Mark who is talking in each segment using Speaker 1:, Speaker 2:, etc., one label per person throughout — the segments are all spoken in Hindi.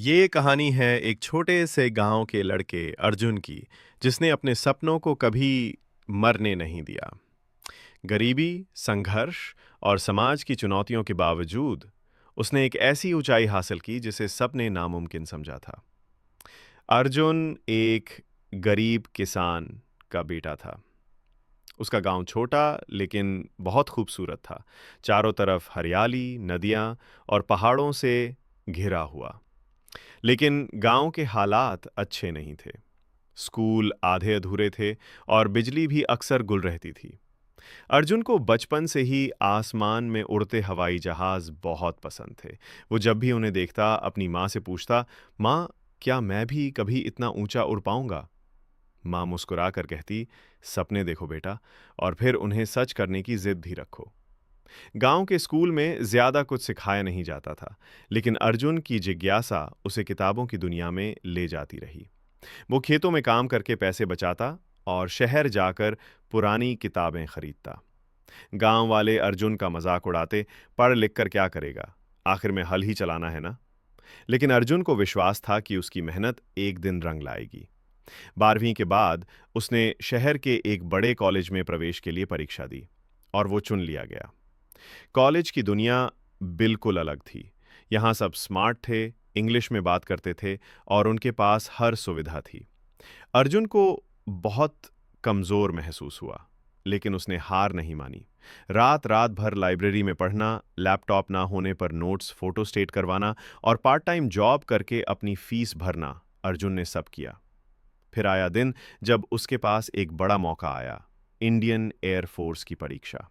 Speaker 1: ये कहानी है एक छोटे से गांव के लड़के अर्जुन की, जिसने अपने सपनों को कभी मरने नहीं दिया। गरीबी, संघर्ष और समाज की चुनौतियों के बावजूद उसने एक ऐसी ऊंचाई हासिल की जिसे सबने नामुमकिन समझा था। अर्जुन एक गरीब किसान का बेटा था। उसका गांव छोटा लेकिन बहुत खूबसूरत था। चारों तरफ हरियाली, नदियां और पहाड़ों से घिरा हुआ। लेकिन गांव के हालात अच्छे नहीं थे। स्कूल आधे अधूरे थे और बिजली भी अक्सर गुल रहती थी। अर्जुन को बचपन से ही आसमान में उड़ते हवाई जहाज बहुत पसंद थे। वो जब भी उन्हें देखता अपनी माँ से पूछता, माँ, क्या मैं भी कभी इतना ऊंचा उड़ पाऊंगा? माँ मुस्कुरा कर कहती, सपने देखो बेटा, और फिर उन्हें सच करने की जिद भी रखो। गांव के स्कूल में ज्यादा कुछ सिखाया नहीं जाता था, लेकिन अर्जुन की जिज्ञासा उसे किताबों की दुनिया में ले जाती रही। वो खेतों में काम करके पैसे बचाता और शहर जाकर पुरानी किताबें खरीदता। गांव वाले अर्जुन का मजाक उड़ाते, पढ़ लिख कर क्या करेगा, आखिर में हल ही चलाना है ना। लेकिन अर्जुन को विश्वास था कि उसकी मेहनत एक दिन रंग लाएगी। 12वीं के बाद उसने शहर के एक बड़े कॉलेज में प्रवेश के लिए परीक्षा दी और वो चुन लिया गया। कॉलेज की दुनिया बिल्कुल अलग थी। यहाँ सब स्मार्ट थे, इंग्लिश में बात करते थे और उनके पास हर सुविधा थी। अर्जुन को बहुत कमज़ोर महसूस हुआ, लेकिन उसने हार नहीं मानी। रात रात भर लाइब्रेरी में पढ़ना, लैपटॉप ना होने पर नोट्स फोटोस्टेट करवाना और पार्ट टाइम जॉब करके अपनी फीस भरना अर्जुन ने सब किया। फिर आया दिन जब उसके पास एक बड़ा मौका आया, इंडियन एयर फोर्स की परीक्षा।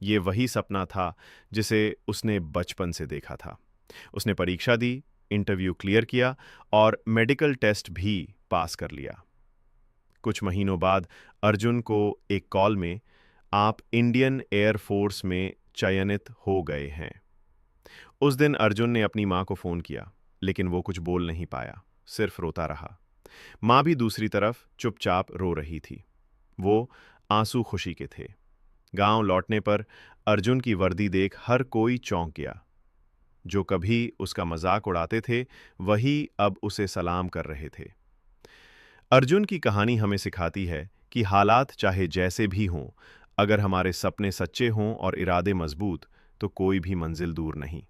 Speaker 1: ये वही सपना था जिसे उसने बचपन से देखा था। उसने परीक्षा दी, इंटरव्यू क्लियर किया और मेडिकल टेस्ट भी पास कर लिया। कुछ महीनों बाद अर्जुन को एक कॉल में, आप इंडियन एयर फोर्स में चयनित हो गए हैं। उस दिन अर्जुन ने अपनी मां को फोन किया, लेकिन वो कुछ बोल नहीं पाया, सिर्फ रोता रहा। मां भी दूसरी तरफ चुपचाप रो रही थी। वो आंसू खुशी के थे। गांव लौटने पर अर्जुन की वर्दी देख हर कोई चौंक गया। जो कभी उसका मजाक उड़ाते थे, वही अब उसे सलाम कर रहे थे। अर्जुन की कहानी हमें सिखाती है कि हालात चाहे जैसे भी हों, अगर हमारे सपने सच्चे हों और इरादे मजबूत, तो कोई भी मंजिल दूर नहीं।